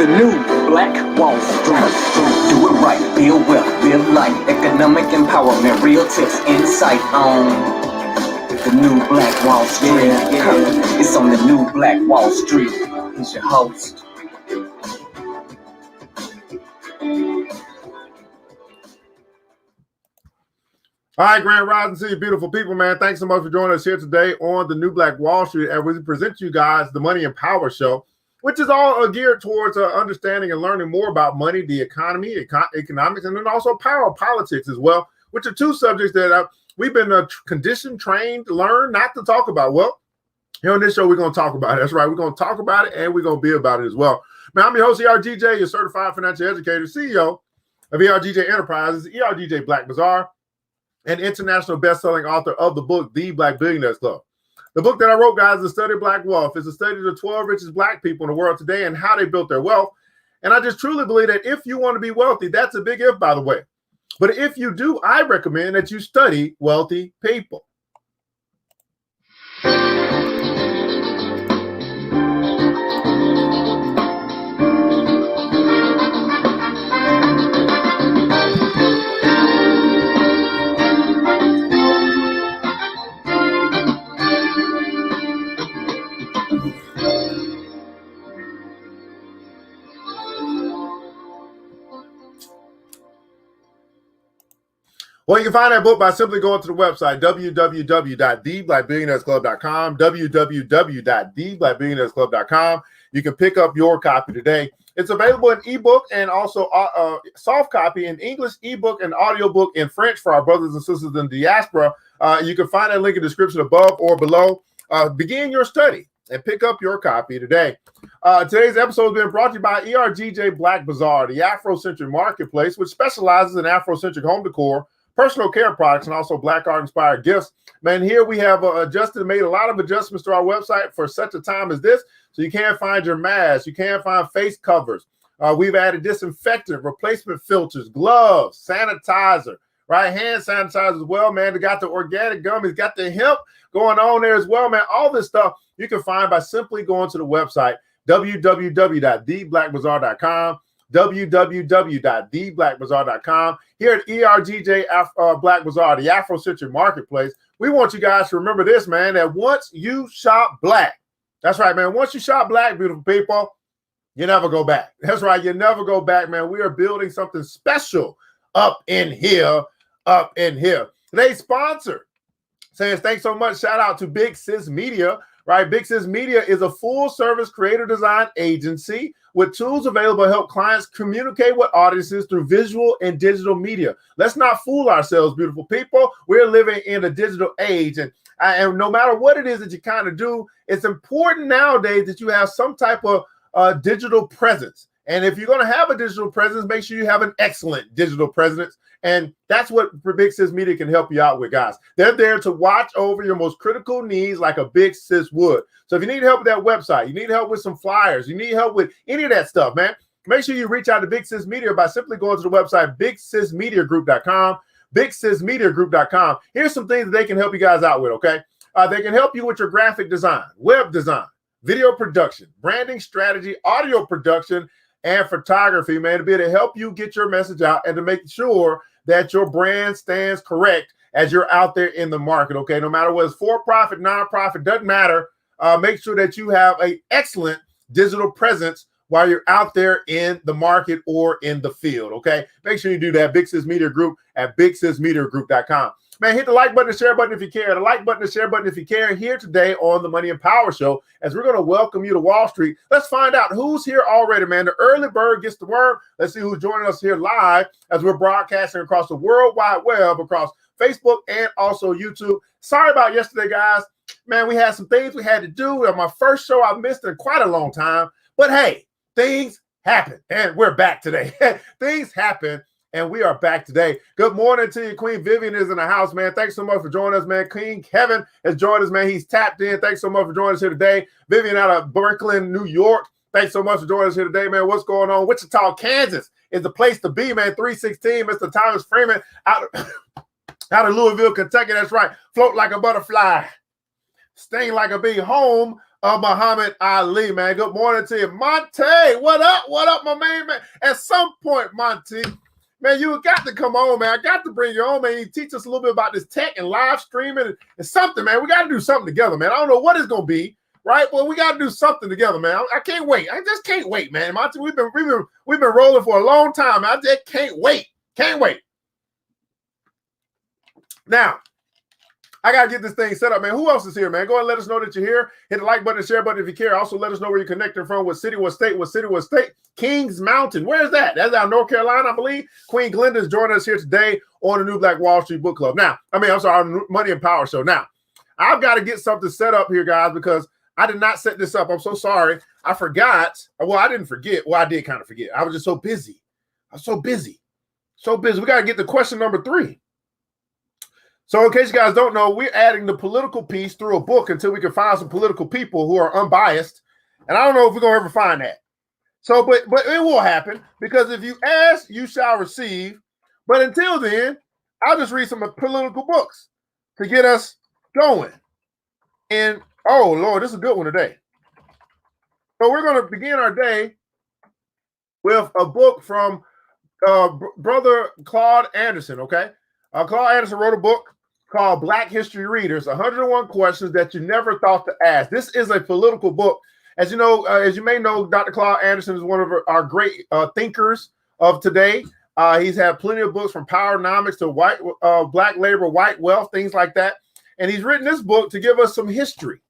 The new Black Wall Street. Do it right, build wealth, build life, economic empowerment, real tips, insight on the new Black Wall Street. It's on the new Black Wall Street. He's your host. All right, Grand Rising to you beautiful people, man. Thanks so much for joining us here today on the new Black Wall Street. And we present you guys the Money and Power Show, which is all geared towards understanding and learning more about money, the economy, economics, and then also power politics as well, which are two subjects that we've been conditioned, trained, learned not to talk about. Well, here on this show, we're going to talk about it. That's right. We're going to talk about it, and we're going to be about it as well. Man, I'm your host, ERGJ, your certified financial educator, CEO of ERGJ Enterprises, ERGJ Black Bazaar, and international best-selling author of the book, The Black Billionaires Club. The book that I wrote, guys, is a study of Black wealth. It's a study of the 12 richest Black people in the world today and how they built their wealth. And I just truly believe that if you want to be wealthy, that's a big if, by the way. But if you do, I recommend that you study wealthy people. Well, you can find that book by simply going to the website, www.theblackbillionairesclub.com, www.theblackbillionairesclub.com. You can pick up your copy today. It's available in ebook and also soft copy in English, ebook, and audiobook in French for our brothers and sisters in the diaspora. You can find that link in the description above or below. Begin your study and pick up your copy today. Today's episode has been brought to you by ERGJ Black Bazaar, the Afrocentric marketplace, which specializes in Afrocentric home decor, personal care products, and also Black art-inspired gifts. Man, here we have made a lot of adjustments to our website for such a time as this, so you can't find your masks, you can't find face covers. We've added disinfectant, replacement filters, gloves, sanitizer, right? Hand sanitizer as well, man. They got the organic gummies, got the hemp going on there as well, man. All this stuff you can find by simply going to the website, www.theblackbazaar.com. www.theblackbazaar.com. Here at ERGJ Black Bazaar, the Afrocentric marketplace, we want you guys to remember this, man, that once you shop Black, that's right, man, once you shop Black, beautiful people, you never go back. That's right, you never go back, man. We are building something special up in here. Today's sponsor says, thanks so much. Shout out to Big Sis Media. Right, Big Sis Media is a full-service creative design agency with tools available to help clients communicate with audiences through visual and digital media. Let's not fool ourselves, beautiful people. We're living in a digital age, and no matter what it is that you kind of do, it's important nowadays that you have some type of digital presence. And if you're going to have a digital presence, make sure you have an excellent digital presence. And that's what Big Sis Media can help you out with, guys. They're there to watch over your most critical needs like a Big Sis would. So if you need help with that website, you need help with some flyers, you need help with any of that stuff, man, make sure you reach out to Big Sis Media by simply going to the website, bigsismediagroup.com, bigsismediagroup.com. Here's some things that they can help you guys out with, okay? They can help you with your graphic design, web design, video production, branding strategy, audio production, and photography, man, to be able to help you get your message out and to make sure that your brand stands correct as you're out there in the market, okay? No matter what it's for-profit, non-profit, doesn't matter. Make sure that you have an excellent digital presence while you're out there in the market or in the field, okay? Make sure you do that. Big Sis Media Group at bigsismediagroup.com. Man, hit the like button, the share button if you care. The like button, the share button if you care. Here today on the Money and Power Show, as we're going to welcome you to Wall Street. Let's find out who's here already, man. The early bird gets the worm. Let's see who's joining us here live as we're broadcasting across the World Wide Web, across Facebook and also YouTube. Sorry about yesterday, guys. Man, we had some things we had to do. On my first show, I missed in quite a long time. But hey, things happen, and we're back today. Things happen. And we are back today. Good morning to you. Queen Vivian is in the house, man. Thanks so much for joining us, man. King Kevin has joined us, man. He's tapped in. Thanks so much for joining us here today. Vivian out of Brooklyn, New York. Thanks so much for joining us here today, man. What's going on? Wichita, Kansas is the place to be, man. 316, Mr. Thomas Freeman out of Louisville, Kentucky. That's right. Float like a butterfly. Sting like a bee. Home of Muhammad Ali, man. Good morning to you. Monte, what up? What up, my man? At some point, Monte, man, you got to come on, man. I got to bring you on, man. You teach us a little bit about this tech and live streaming and something, man. We got to do something together, man. I don't know what it's going to be, right? Well, we got to do something together, man. I can't wait. I just can't wait, man. Monte, we've been rolling for a long time. I just can't wait. Can't wait. Now, I got to get this thing set up, man. Who else is here, man? Go ahead and let us know that you're here. Hit the like button and share button if you care. Also, let us know where you're connecting from, what city, what state, what city, what state. Kings Mountain. Where is that? That's out in North Carolina, I believe. Queen Glenda is joining us here today on the New Black Wall Street Book Club. Now, our Money and Power Show. Now, I've got to get something set up here, guys, because I did not set this up. I'm so sorry. I forgot. Well, I didn't forget. Well, I did kind of forget. I was just so busy. I was so busy. So busy. We got to get to question number 3. So in case you guys don't know, we're adding the political piece through a book until we can find some political people who are unbiased. And I don't know if we're going to ever find that. So, but it will happen, because if you ask, you shall receive. But until then, I'll just read some political books to get us going. And, oh, Lord, this is a good one today. So we're going to begin our day with a book from Brother Claude Anderson, okay? Claude Anderson wrote a book called Black History Readers, 101 Questions That You Never Thought to Ask. This is a political book. As you know, as you may know, Dr. Claude Anderson is one of our great thinkers of today. He's had plenty of books, from Powernomics to Black Labor, White Wealth, things like that. And he's written this book to give us some history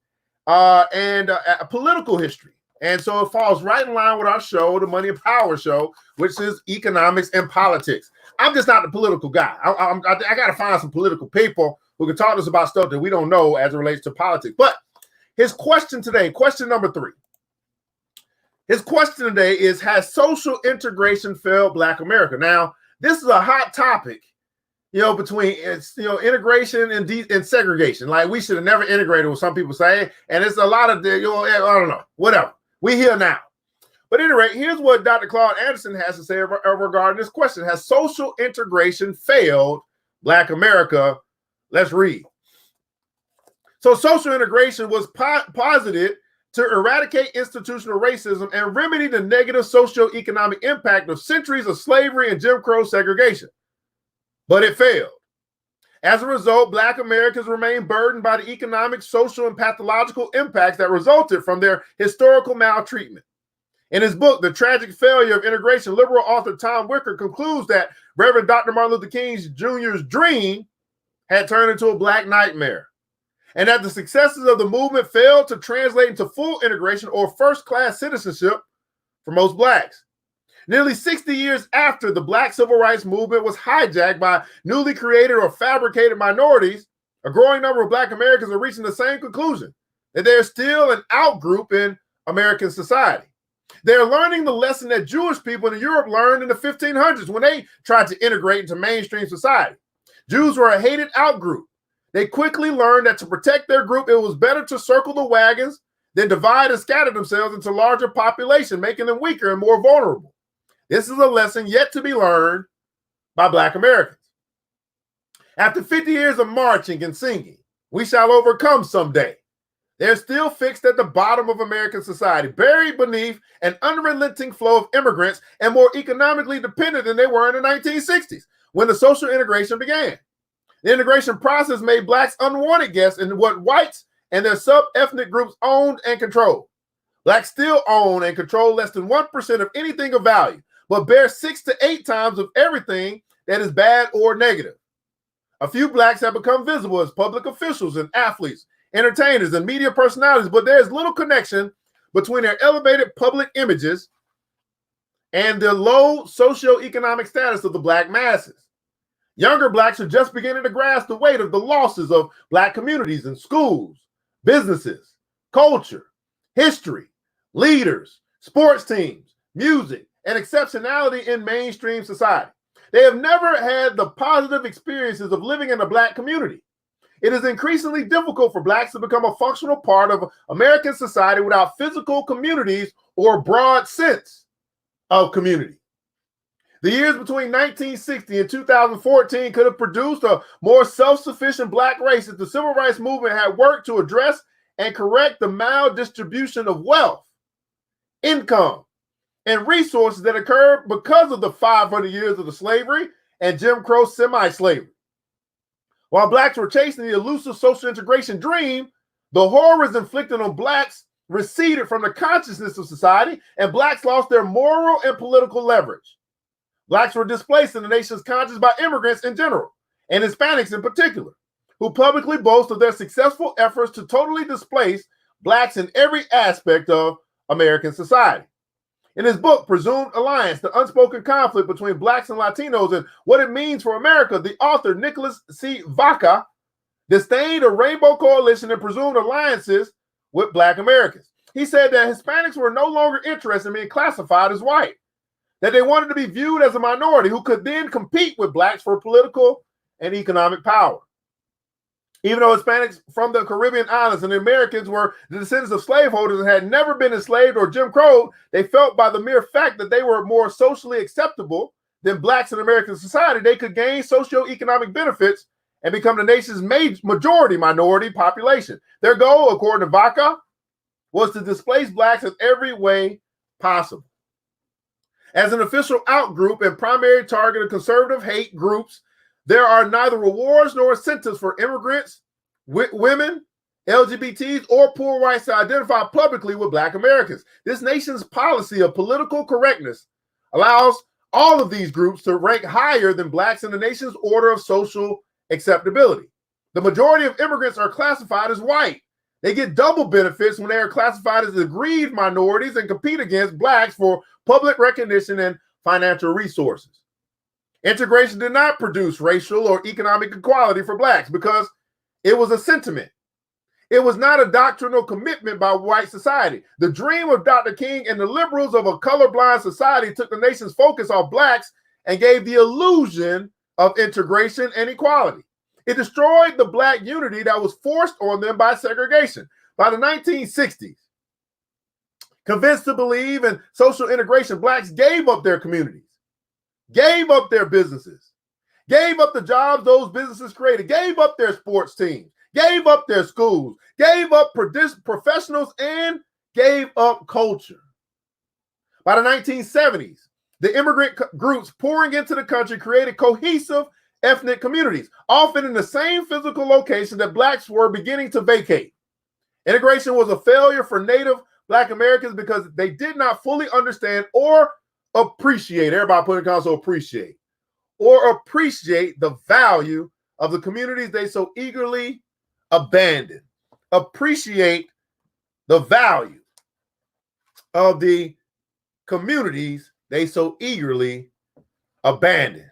and political history. And so it falls right in line with our show, the Money and Power Show, which is economics and politics. I'm just not the political guy. I got to find some political people who can talk to us about stuff that we don't know as it relates to politics. But his question today, question number 3. His question today is, has social integration failed Black America? Now, this is a hot topic, between integration and segregation. Like, we should have never integrated, what some people say. And it's a lot of I don't know, whatever. We here now. But at any rate, here's what Dr. Claude Anderson has to say regarding this question. Has social integration failed Black America? Let's read. So social integration was posited to eradicate institutional racism and remedy the negative socioeconomic impact of centuries of slavery and Jim Crow segregation. But it failed. As a result, Black Americans remain burdened by the economic, social, and pathological impacts that resulted from their historical maltreatment. In his book, The Tragic Failure of Integration, liberal author Tom Wicker concludes that Reverend Dr. Martin Luther King Jr.'s dream had turned into a Black nightmare, and that the successes of the movement failed to translate into full integration or first-class citizenship for most Blacks. Nearly 60 years after the Black Civil Rights Movement was hijacked by newly created or fabricated minorities, a growing number of Black Americans are reaching the same conclusion, that they're still an outgroup in American society. They're learning the lesson that Jewish people in Europe learned in the 1500s when they tried to integrate into mainstream society. Jews were a hated outgroup. They quickly learned that to protect their group, it was better to circle the wagons than divide and scatter themselves into larger population, making them weaker and more vulnerable. This is a lesson yet to be learned by Black Americans. After 50 years of marching and singing, we shall overcome someday. They're still fixed at the bottom of American society, buried beneath an unrelenting flow of immigrants and more economically dependent than they were in the 1960s, when the social integration began. The integration process made Blacks unwanted guests in what whites and their sub-ethnic groups owned and controlled. Blacks still own and control less than 1% of anything of value, but bear 6 to 8 times of everything that is bad or negative. A few Blacks have become visible as public officials and athletes, entertainers, and media personalities, but there is little connection between their elevated public images and the low socioeconomic status of the Black masses. Younger Blacks are just beginning to grasp the weight of the losses of Black communities in schools, businesses, culture, history, leaders, sports teams, music, and exceptionality in mainstream society. They have never had the positive experiences of living in a Black community. It is increasingly difficult for Blacks to become a functional part of American society without physical communities or broad sense of community. The years between 1960 and 2014 could have produced a more self-sufficient Black race if the civil rights movement had worked to address and correct the maldistribution of wealth, income, and resources that occurred because of the 500 years of the slavery and Jim Crow semi-slavery. While blacks were chasing the elusive social integration dream, the horrors inflicted on blacks receded from the consciousness of society, and blacks lost their moral and political leverage. Blacks were displaced in the nation's conscience by immigrants in general, and Hispanics in particular, who publicly boast of their successful efforts to totally displace blacks in every aspect of American society. In his book, Presumed Alliance, The Unspoken Conflict Between Blacks and Latinos and What It Means for America, the author, Nicholas C. Vaca, disdained a rainbow coalition and presumed alliances with Black Americans. He said that Hispanics were no longer interested in being classified as white, that they wanted to be viewed as a minority who could then compete with blacks for political and economic power. Even though Hispanics from the Caribbean islands and the Americans were the descendants of slaveholders and had never been enslaved or Jim Crow, they felt by the mere fact that they were more socially acceptable than blacks in American society, they could gain socioeconomic benefits and become the nation's majority minority population. Their goal, according to Vaca, was to displace blacks in every way possible. As an official outgroup and primary target of conservative hate groups, there are neither rewards nor incentives for immigrants, women, LGBTs, or poor whites to identify publicly with Black Americans. This nation's policy of political correctness allows all of these groups to rank higher than blacks in the nation's order of social acceptability. The majority of immigrants are classified as white. They get double benefits when they are classified as aggrieved minorities and compete against blacks for public recognition and financial resources. Integration did not produce racial or economic equality for blacks because it was a sentiment. It was not a doctrinal commitment by white society. The dream of Dr. King and the liberals of a colorblind society took the nation's focus off blacks and gave the illusion of integration and equality. It destroyed the black unity that was forced on them by segregation. By the 1960s, convinced to believe in social integration, blacks gave up their communities, gave up their businesses, gave up the jobs those businesses created, gave up their sports teams, gave up their schools, gave up professionals, and gave up culture. By the 1970s, the immigrant groups pouring into the country created cohesive ethnic communities, often in the same physical location that blacks were beginning to vacate. Integration was a failure for Native Black Americans because they did not fully understand or appreciate, everybody put in console, appreciate the value of the communities they so eagerly abandoned. Appreciate the value of the communities they so eagerly abandoned.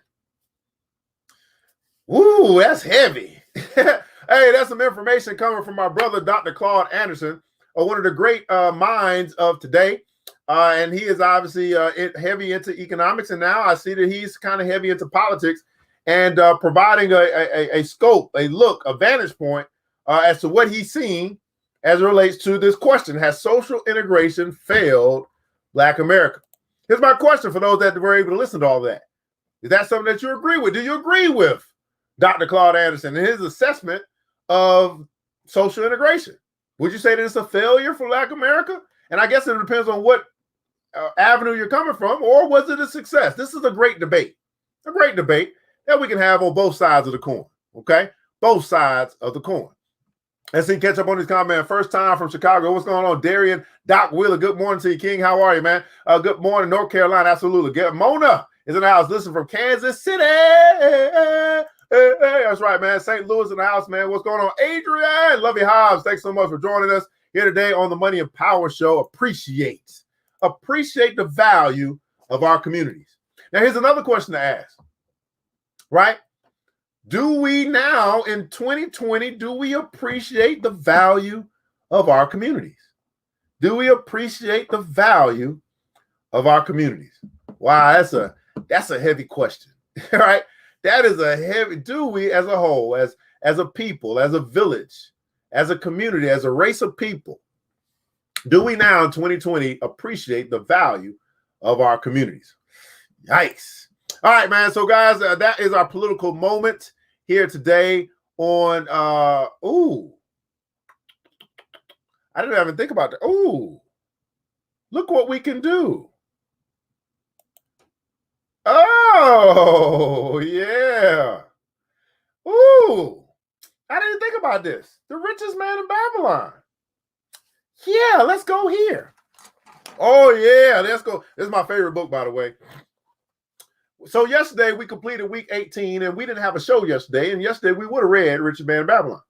Woo, that's heavy. Hey, that's some information coming from my brother, Dr. Claude Anderson, one of the great minds of today. And he is obviously heavy into economics. And now I see that he's kind of heavy into politics and providing a scope, a look, a vantage point as to what he's seeing as it relates to this question. Has social integration failed Black America? Here's my question for those that were able to listen to all that. Is that something that you agree with? Do you agree with Dr. Claude Anderson and his assessment of social integration? Would you say that it's a failure for Black America? And I guess it depends on what avenue you're coming from, or was it a success? This is a great debate that we can have on both sides of the coin, okay? Both sides of the coin. Let's see, catch up on this comment. First time from Chicago. What's going on? Darian, Doc Wheeler, good morning to you, King. How are you, man? Good morning, North Carolina. Absolutely. Mona is in the house. Listen from Kansas City. Hey, that's right, man. St. Louis in the house, man. What's going on? Adrian, love you, Hobbs. Thanks so much for joining us here today on the Money and Power Show. Appreciate the value of our communities. Now, here's another question to ask, right? Do we now in 2020, do we appreciate the value of our communities? Do we appreciate the value of our communities? Wow, that's a heavy question, right? That is a heavy, do we as a whole, as a people, as a village, as a community, as a race of people, do we now in 2020 appreciate the value of our communities? Yikes. All right, man. So, guys, that is our political moment here today on, I didn't even think about that. Oh, look what we can do. Oh, yeah. Ooh, I didn't think about this. The Richest Man in Babylon. Yeah, let's go here. Oh, yeah, let's go. This is my favorite book, by the way. So yesterday we completed week 18 and we didn't have a show yesterday. And yesterday we would have read Richest Man in Babylon.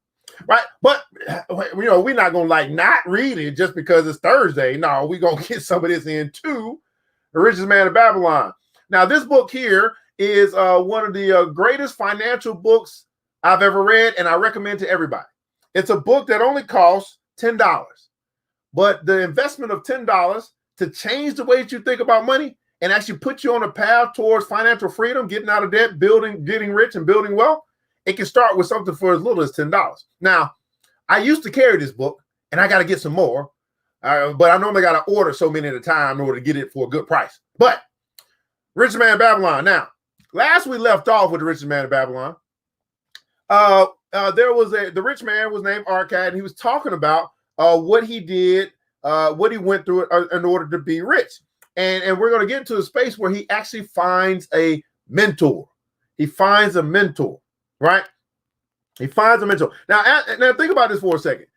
Right. But, we're not going to like not read it just because it's Thursday. No, we're going to get some of this in too. The Richest Man in Babylon. Now, this book here is one of the greatest financial books I've ever read, and I recommend to everybody. It's a book that only costs $10, but the investment of $10 to change the way that you think about money and actually put you on a path towards financial freedom, getting out of debt, getting rich and building wealth, it can start with something for as little as $10. Now, I used to carry this book, and I got to get some more, but I normally got to order so many at a time in order to get it for a good price. But Richest Man in Babylon. Now, last we left off with the Richest Man in Babylon, the rich man was named Arkad, and he was talking about what he did, what he went through in order to be rich. And we're going to get into a space where he actually finds a mentor. He finds a mentor, right? He finds a mentor. Now think about this for a second.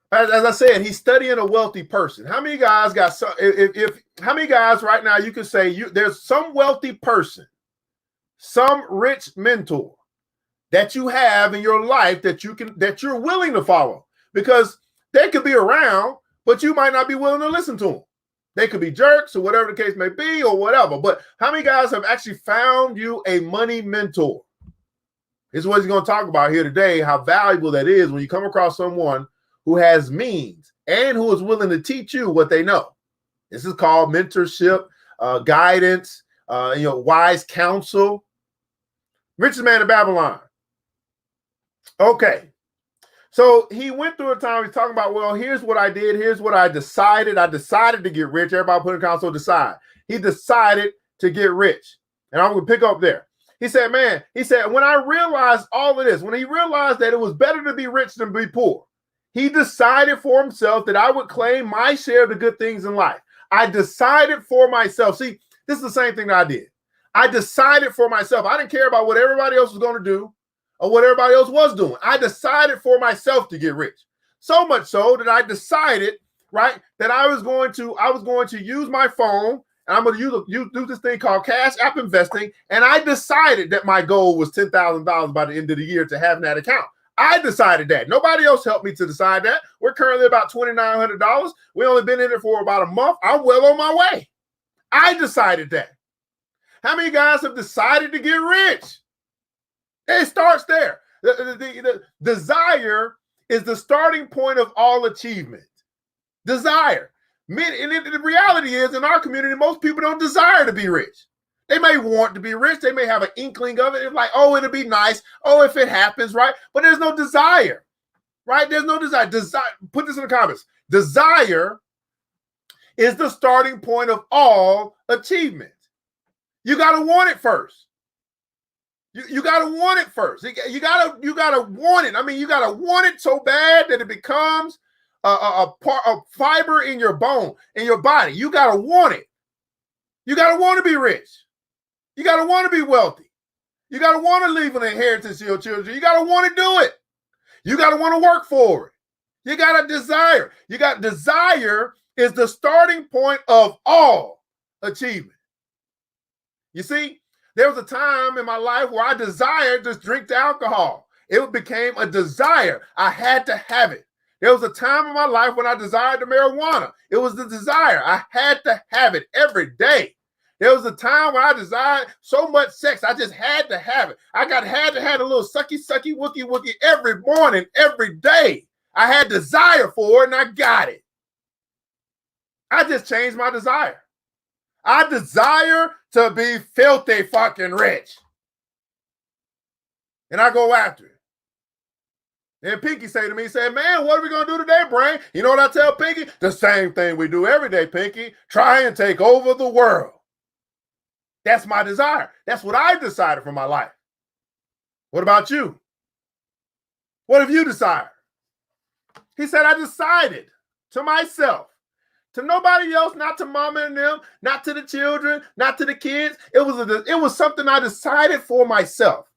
As I said, he's studying a wealthy person. How many guys got some? How many guys right now you can say there's some wealthy person, some rich mentor that you have in your life that you're willing to follow, because they could be around, but you might not be willing to listen to them. They could be jerks or whatever the case may be or whatever. But how many guys have actually found you a money mentor? This is what he's going to talk about here today, how valuable that is when you come across someone who has means and who is willing to teach you what they know. This is called mentorship, guidance, wise counsel. Richest Man in Babylon. Okay. So he went through a time, he's talking about, well, here's what I did. Here's what I decided. I decided to get rich. Everybody put in console decide. He decided to get rich. And I'm going to pick up there. He said, when I realized all of this, when he realized that it was better to be rich than be poor, he decided for himself that I would claim my share of the good things in life. I decided for myself. See, this is the same thing that I did. I decided for myself. I didn't care about what everybody else was going to do or what everybody else was doing. I decided for myself to get rich. So much so that I decided, right, that I was going to use my phone, and I'm going to do this thing called Cash App Investing, and I decided that my goal was $10,000 by the end of the year to have in that account. I decided that. Nobody else helped me to decide that. We're currently about $2,900. We only been in it for about a month. I'm well on my way. I decided that. How many guys have decided to get rich? It starts there. The desire is the starting point of all achievement. Desire. And the reality is, in our community, most people don't desire to be rich. They may want to be rich. They may have an inkling of it. It's like, oh, it'll be nice. Oh, if it happens, right? But there's no desire, right? There's no desire. Put this in the comments. Desire is the starting point of all achievement. You got to want it first. You got to want it first. You got to want it. I mean, you got to want it so bad that it becomes a fiber in your bone, in your body. You got to want it. You got to want to be rich. You got to want to be wealthy. You got to want to leave an inheritance to your children. You got to want to do it. You got to want to work for it. You got a desire. Desire is the starting point of all achievement. You see, there was a time in my life where I desired to drink the alcohol. It became a desire. I had to have it. There was a time in my life when I desired the marijuana. It was the desire. I had to have it every day. There was a time when I desired so much sex, I just had to have it. Had to have a little sucky, wookie every morning, every day. I had desire for it, and I got it. I just changed my desire. I desire to be filthy fucking rich. And I go after it. And Pinky say to me, man, what are we going to do today, Brain? You know what I tell Pinky? The same thing we do every day, Pinky. Try and take over the world. That's my desire. That's what I've decided for my life. What about you? What have you decided? He said, I decided to myself, to nobody else, not to mama and them, not to the children, not to the kids. It was something I decided for myself,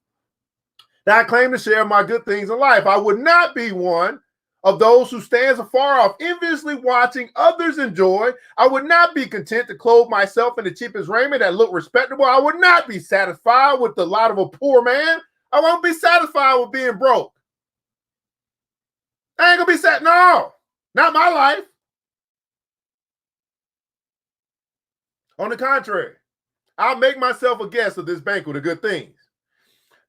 that I claim to share my good things in life. I would not be one of those who stands afar off, enviously watching others enjoy. I would not be content to clothe myself in the cheapest raiment that looked respectable. I would not be satisfied with the lot of a poor man. I won't be satisfied with being broke. I ain't gonna be sad. No, not my life. On the contrary, I'll make myself a guest of this banquet of good things.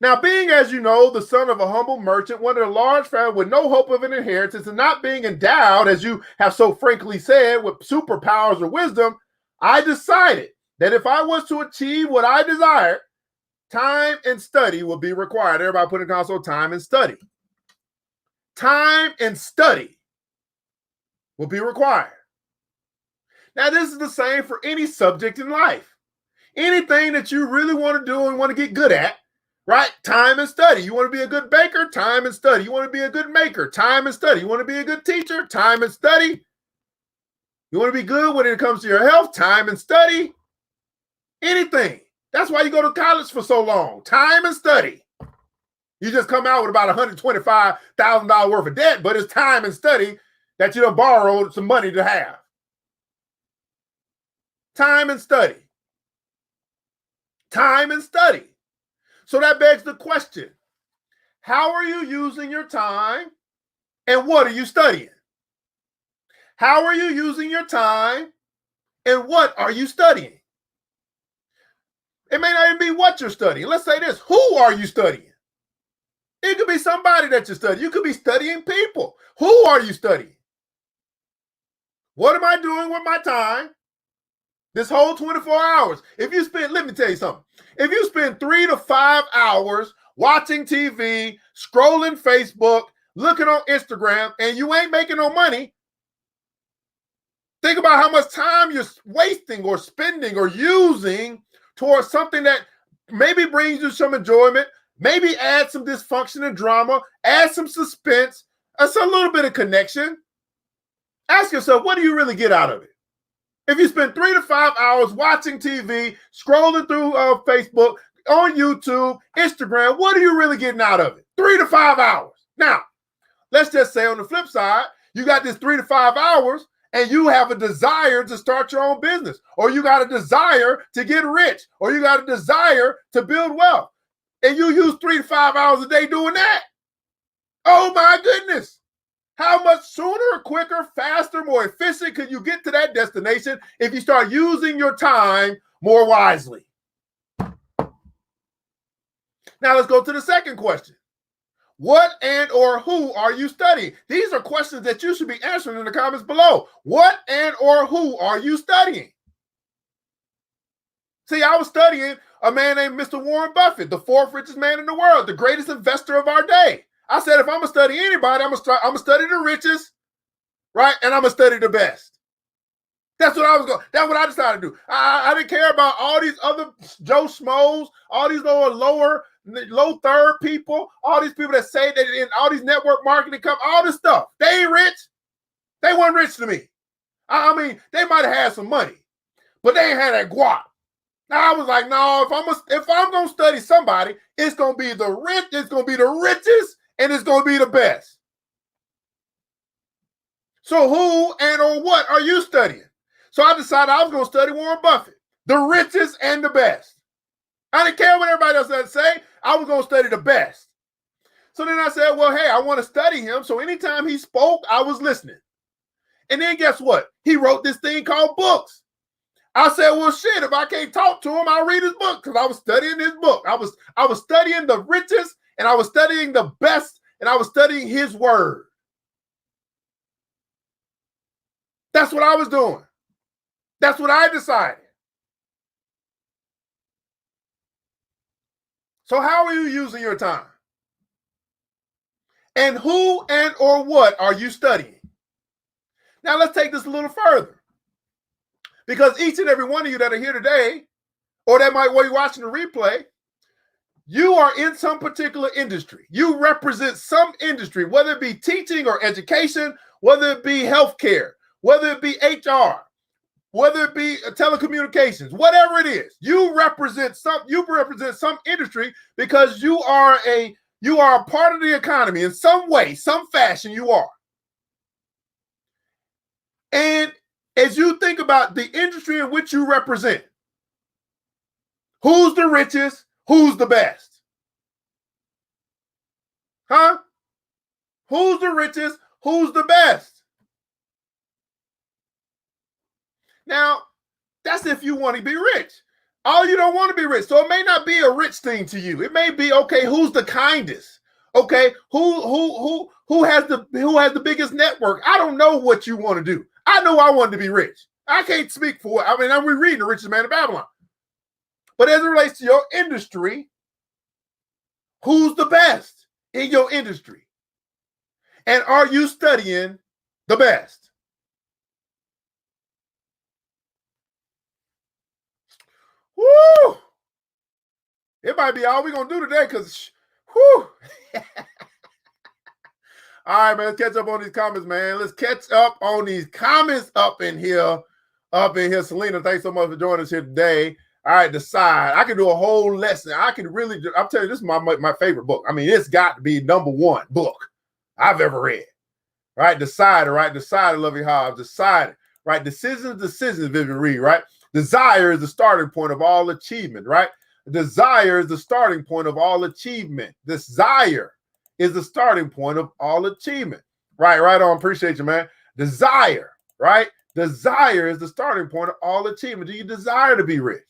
Now, being, as you know, the son of a humble merchant, one of a large family with no hope of an inheritance, and not being endowed, as you have so frankly said, with superpowers or wisdom, I decided that if I was to achieve what I desired, time and study would be required. Everybody put in console, time and study. Time and study will be required. Now, this is the same for any subject in life. Anything that you really want to do and want to get good at, right? Time and study. You want to be a good baker? Time and study. You want to be a good maker? Time and study. You want to be a good teacher? Time and study. You want to be good when it comes to your health? Time and study. Anything. That's why you go to college for so long. Time and study. You just come out with about $125,000 worth of debt, but it's time and study that you done borrowed some money to have. Time and study. Time and study. So that begs the question, how are you using your time and what are you studying? How are you using your time and what are you studying? It may not even be what you're studying. Let's say this, who are you studying? It could be somebody that you study. You could be studying people. Who are you studying? What am I doing with my time? This whole 24 hours. If you spend, let me tell you something. If you spend 3 to 5 hours watching TV, scrolling Facebook, looking on Instagram, and you ain't making no money, think about how much time you're wasting or spending or using towards something that maybe brings you some enjoyment, maybe add some dysfunction and drama, add some suspense, a little bit of connection. Ask yourself, what do you really get out of it? If you spend 3 to 5 hours watching TV, scrolling through Facebook, on YouTube, Instagram, what are you really getting out of it? 3 to 5 hours. Now, let's just say on the flip side, you got this 3 to 5 hours and you have a desire to start your own business, or you got a desire to get rich, or you got a desire to build wealth, and you use 3 to 5 hours a day doing that. Oh my goodness. How much sooner, quicker, faster, more efficient can you get to that destination if you start using your time more wisely? Now let's go to the second question. What and or who are you studying? These are questions that you should be answering in the comments below. What and or who are you studying? See, I was studying a man named Mr. Warren Buffett, the 4th richest man in the world, the greatest investor of our day. I said, if I'm going to study anybody, I'm going to study the richest, right? And I'm going to study the best. That's what I was going. That's what I decided to do. I didn't care about all these other Joe Schmoes, all these low third people, all these people that say that in all these network marketing companies, all this stuff. They ain't rich. They weren't rich to me. I mean, they might have had some money, but they ain't had that guap. Now I was like, no, if I'm going to study somebody, it's going to be the rich. It's going to be the richest. And it's going to be the best. So who and or what are you studying? So I decided I was going to study Warren Buffett, the richest and the best. I didn't care what everybody else had to say. I was going to study the best. So then I said, well, hey, I want to study him. So anytime he spoke, I was listening. And then guess what? He wrote this thing called books. I said, well, shit, if I can't talk to him, I'll read his book, because I was studying his book. I was studying the richest, and I was studying the best, and I was studying his word. That's what I was doing. That's what I decided. So how are you using your time? And who and or what are you studying? Now let's take this a little further. Because each and every one of you that are here today, or that might be watching the replay, you are in some particular industry. You represent some industry, whether it be teaching or education, whether it be healthcare, whether it be HR, whether it be telecommunications, whatever it is. You represent some industry because you are a part of the economy in some way, some fashion. You are. And as you think about the industry in which you represent, who's the richest? Who's the best? Huh? Who's the richest? Who's the best? Now, that's if you want to be rich. Oh, you don't want to be rich. So it may not be a rich thing to you. It may be, okay, who's the kindest? Okay, who has the biggest network? I don't know what you want to do. I know I want to be rich. I can't speak for it. I mean, we're reading The Richest Man in Babylon. But as it relates to your industry, who's the best in your industry? And are you studying the best? Woo! It might be all we're going to do today because, whoo. All right, man, let's catch up on these comments, man. Let's catch up on these comments up in here. Selena, thanks so much for joining us here today. All right, Decide. I could do a whole lesson. I'm telling you, this is my favorite book. I mean, it's got to be #1 book I've ever read. Right? Decide, right? Decide, Lovey Hobbs. Decide, right? Decisions, Vivian Reed, right? Desire is the starting point of all achievement, right? Desire is the starting point of all achievement. Desire is the starting point of all achievement. Right on. Appreciate you, man. Desire, right? Desire is the starting point of all achievement. Do you desire to be rich?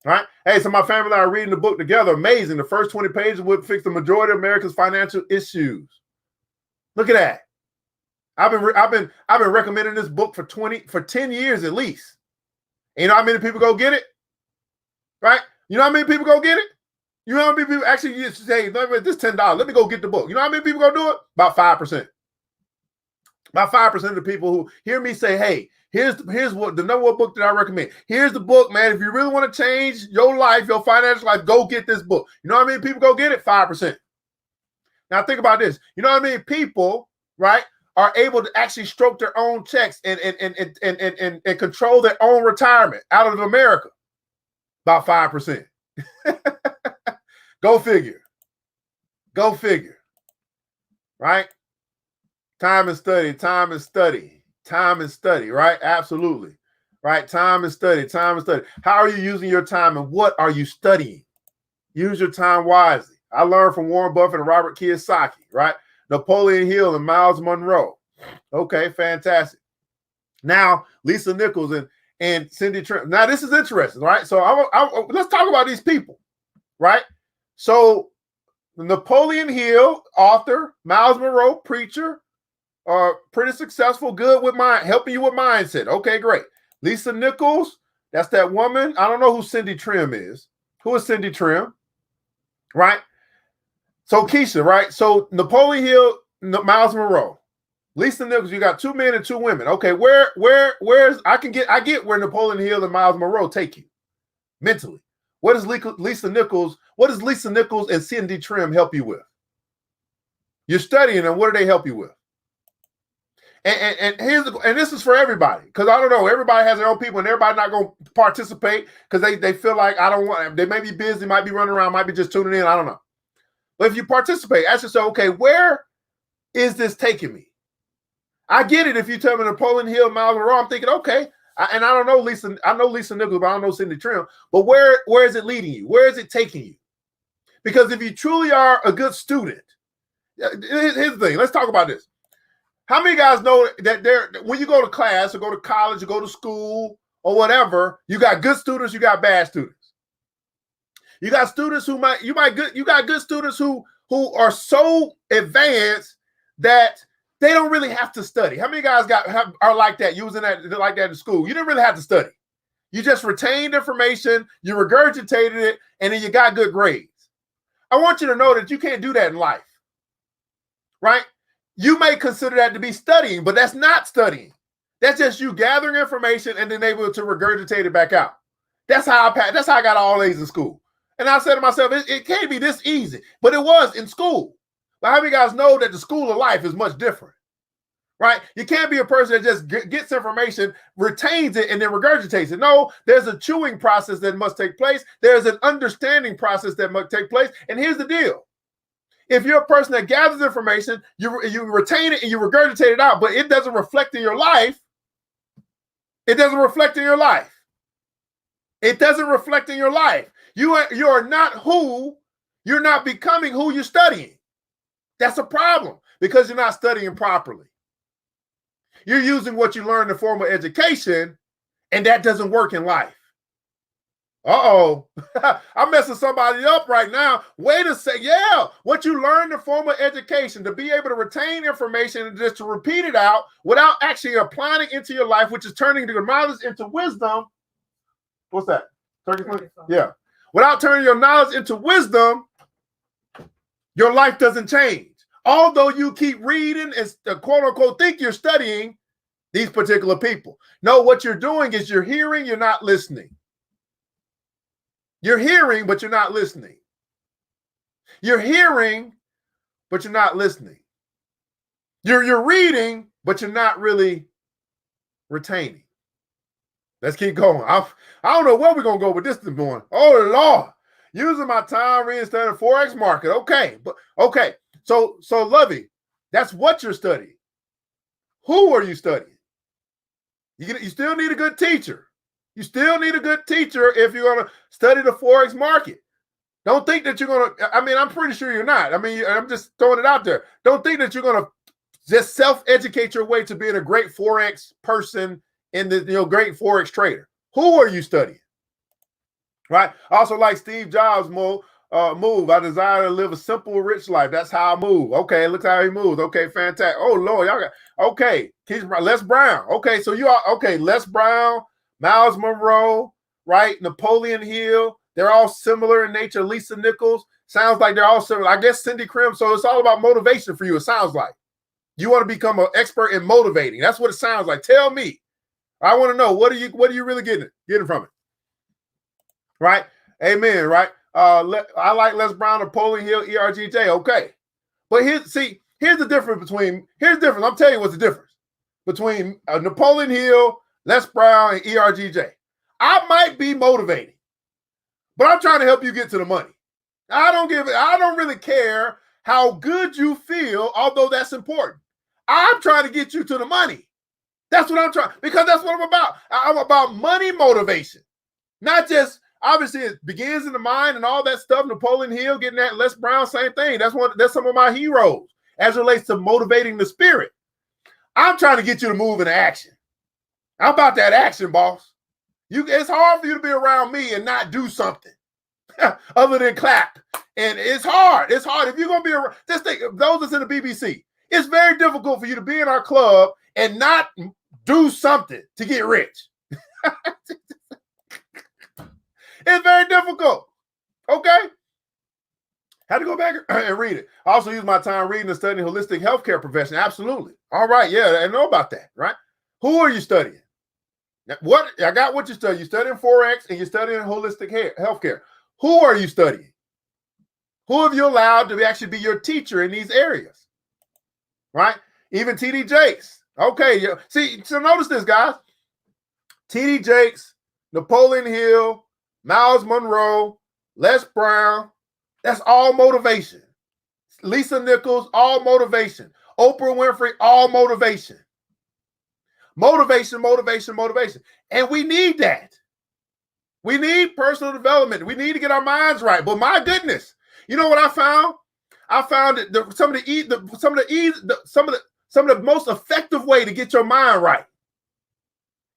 Right? Hey, so my family and I are reading the book together. Amazing. The first 20 pages would fix the majority of America's financial issues. Look at that. I've been recommending this book for 10 years at least. And you know how many people go get it? Right? You know how many people go get it? You know how many people actually just say, this $10, let me go get the book. You know how many people go do it? About 5%. About 5% of the people who hear me say, hey, here's what the #1 book that I recommend. Here's the book, man. If you really want to change your life, your financial life, go get this book. You know how many people go get it? 5%. Now think about this. You know how many people, right, are able to actually stroke their own checks and control their own retirement out of America? About 5%. Go figure. Go figure. Right? Time and study, right? Absolutely. Right? Time and study. How are you using your time and what are you studying? Use your time wisely. I learned from Warren Buffett and Robert Kiyosaki, right? Napoleon Hill and Miles Monroe. Okay, fantastic. Now, Lisa Nichols and Cindy Trim. Now, this is interesting, right? So let's talk about these people, right? So Napoleon Hill, author, Miles Monroe, preacher, pretty successful, good with helping you with mindset. Okay, great. Lisa Nichols, that's that woman. I don't know who Cindy Trim is. Who is Cindy Trim? Right? So Keisha, right? So Napoleon Hill, Miles Monroe, Lisa Nichols, you got 2 men and 2 women. Okay, where's I get where Napoleon Hill and Miles Monroe take you mentally. What does Lisa Nichols and Cindy Trim help you with? You're studying, and what do they help you with? And this is for everybody, because I don't know, everybody has their own people, and everybody not going to participate because they feel like they may be busy, might be running around, might be just tuning in. I don't know. But if you participate, ask yourself, okay, where is this taking me? I get it. If you tell me Napoleon Hill, Miles Monroe, I'm thinking, okay. I don't know Lisa. I know Lisa Nichols, but I don't know Cindy Trim. But where is it leading you? Where is it taking you? Because if you truly are a good student, here's the thing. Let's talk about this. How many guys know that when you go to class or go to college or go to school or whatever, you got good students, you got bad students. You got students you got good students who are so advanced that they don't really have to study. How many guys are like that? You was like that in school. You didn't really have to study. You just retained information, you regurgitated it, and then you got good grades. I want you to know that you can't do that in life, right? You may consider that to be studying, but that's not studying. That's just you gathering information and then able to regurgitate it back out. That's how I got all A's in school. And I said to myself, it can't be this easy. But it was in school. But how many of you guys know that the school of life is much different? Right? You can't be a person that just gets information, retains it, and then regurgitates it. No, there's a chewing process that must take place. There's an understanding process that must take place. And here's the deal. If you're a person that gathers information, you retain it and you regurgitate it out, but it doesn't reflect in your life. It doesn't reflect in your life. It doesn't reflect in your life. You are not you're not becoming who you're studying. That's a problem because you're not studying properly. You're using what you learned in formal education, and that doesn't work in life. Uh-oh. I'm messing somebody up right now. Wait a second. Yeah, what you learned in formal education, to be able to retain information and just to repeat it out without actually applying it into your life, which is turning your knowledge into wisdom. What's that? Yeah. Without turning your knowledge into wisdom, your life doesn't change. Although you keep reading and quote unquote think you're studying these particular people. No, what you're doing is you're hearing, you're not listening. You're hearing, but you're not listening. You're hearing, but you're not listening. You're reading, but you're not really retaining. Let's keep going. I don't know where we're going to go with this morning. Oh, Lord. Using my time reading studying Forex market. Okay. So Lovey, that's what you're studying. Who are you studying? You still need a good teacher. You still need a good teacher if you're going to study the Forex market. Don't think that you're going to, I'm pretty sure you're not. I'm just throwing it out there. Don't think that you're going to just self-educate your way to being a great Forex person and the great Forex trader. Who are you studying? Right? Also, like Steve Jobs move. I desire to live a simple, rich life. That's how I move. Okay, look how he moves. Okay, fantastic. Oh Lord, y'all got okay. Les Brown. Okay, so you are okay. Les Brown, Miles Monroe, right? Napoleon Hill. They're all similar in nature. Lisa Nichols. Sounds like they're all similar. I guess Cindy Krim. So it's all about motivation for you. It sounds like you want to become an expert in motivating. That's what it sounds like. Tell me. I want to know what are you really getting from it? Right? Amen. Right? I like Les Brown, Napoleon Hill, ERGJ. Okay. But here's the difference I'm telling you what's the difference between Napoleon Hill, Les Brown, and ERGJ. I might be motivating, but I'm trying to help you get to the money. I don't really care how good you feel, although that's important. I'm trying to get you to the money. That's what I'm trying, because that's what I'm about. I'm about money motivation, not just, obviously it begins in the mind and all that stuff. Napoleon Hill, getting that, Les Brown, same thing. That's some of my heroes as it relates to motivating the spirit. I'm trying to get you to move into action. I'm about that action, boss. It's hard for you to be around me and not do something other than clap. And it's hard. It's hard. If you're going to be around, just think, those that's in the BBC, it's very difficult for you to be in our club and not do something to get rich. It's very difficult. Okay? Had to go back and read it. I also use my time reading and studying holistic healthcare profession. Absolutely. All right. Yeah, I know about that, right? Who are you studying? I got what you study. You're studying Forex and you're studying holistic healthcare. Who are you studying? Who have you allowed to actually be your teacher in these areas? Right? Even TD Jakes. Okay. See, so notice this, guys. TD Jakes, Napoleon Hill, Miles Monroe, Les Brown, that's all motivation. Lisa Nichols, all motivation. Oprah Winfrey, all motivation. Motivation. And we need that. We need personal development. We need to get our minds right. But my goodness, you know what I found? I found that some of the most effective way to get your mind right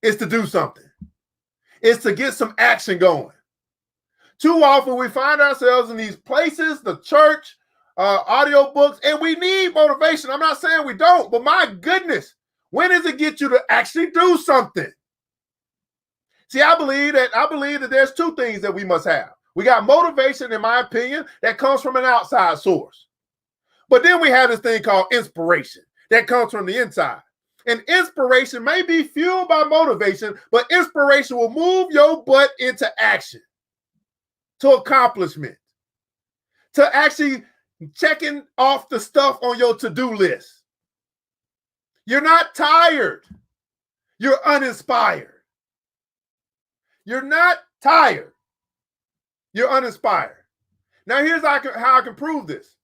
is to do something. Is to get some action going. Too often we find ourselves in these places, the church, audio books, and we need motivation. I'm not saying we don't, but my goodness, when does it get you to actually do something? See, I believe that there's two things that we must have. We got motivation, in my opinion, that comes from an outside source. But then we have this thing called inspiration that comes from the inside. And inspiration may be fueled by motivation, but inspiration will move your butt into action. to accomplishment, to actually checking off the stuff on your to-do list. You're not tired. You're uninspired. You're not tired. You're uninspired. Now, here's how I can prove this.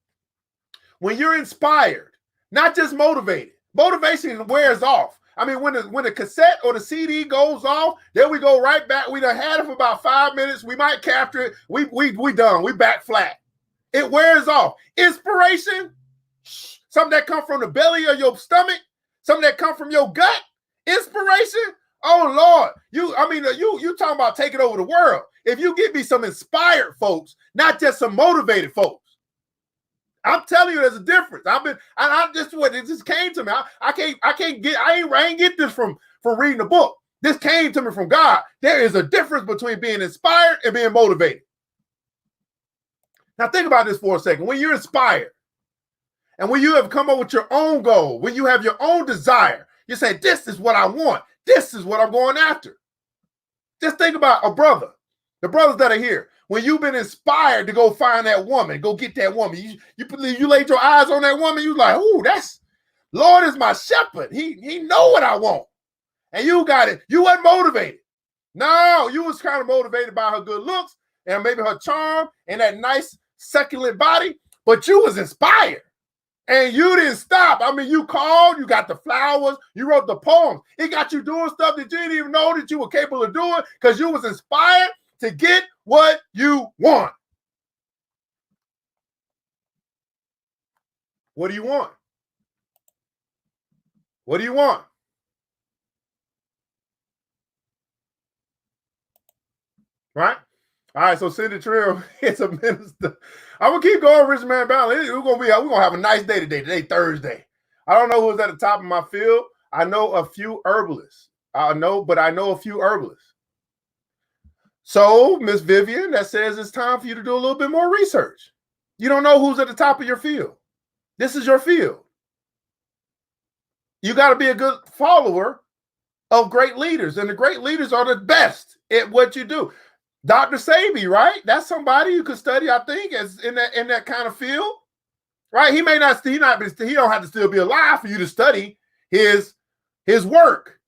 When you're inspired, not just motivated, motivation wears off. I mean, when the cassette or the CD goes off, then we go right back. We done had it for about 5 minutes. We might capture it. We done. We back flat. It wears off. Inspiration, something that comes from the belly of your stomach, something that comes from your gut. Inspiration, oh Lord, you talking about taking over the world. If you give me some inspired folks, not just some motivated folks. I'm telling you, there's a difference. It just came to me. I ain't get this from reading a book. This came to me from God. There is a difference between being inspired and being motivated. Now think about this for a second. When you're inspired and when you have come up with your own goal, when you have your own desire, you say, this is what I want. This is what I'm going after. Just think about a brother, the brothers that are here. When you've been inspired to go find that woman, go get that woman, you laid your eyes on that woman, you like, ooh, Lord is my shepherd. He know what I want. And you got it. You weren't motivated. No, you was kind of motivated by her good looks and maybe her charm and that nice succulent body, but you was inspired. And you didn't stop. I mean, you called, you got the flowers, you wrote the poems. It got you doing stuff that you didn't even know that you were capable of doing because you was inspired to get what you want. What do you want? What do you want? Right? All right, so Cindy Trill is a minister. I'm gonna keep going, Rich Man Battle. We're gonna have a nice day today. Today, Thursday. I don't know who's at the top of my field. I know a few herbalists. I know a few herbalists. So, Miss Vivian, that says it's time for you to do a little bit more research. You don't know who's at the top of your field. This is your field. You got to be a good follower of great leaders, and the great leaders are the best at what you do. Dr. Sebi, right? That's somebody you could study, I think, as in that kind of field, right? He don't have to still be alive for you to study his work,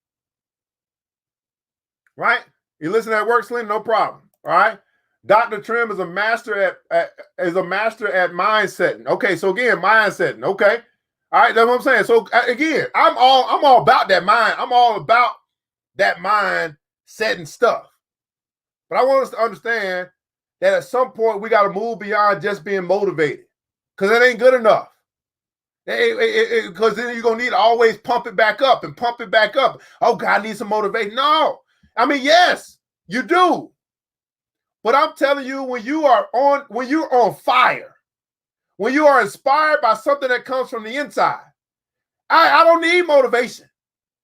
right? You listen to that work, Slim, no problem. All right. Dr. Trim is a master at mind setting. Okay, so again, mind setting. Okay. All right, that's what I'm saying. So again, I'm all about that mind. I'm all about that mind setting stuff. But I want us to understand that at some point we got to move beyond just being motivated. Because it ain't good enough. Because then you're gonna need to always pump it back up and pump it back up. Oh, God, I need some motivation. No. I mean, yes, you do. But I'm telling you, when you're on fire, when you are inspired by something that comes from the inside, I don't need motivation.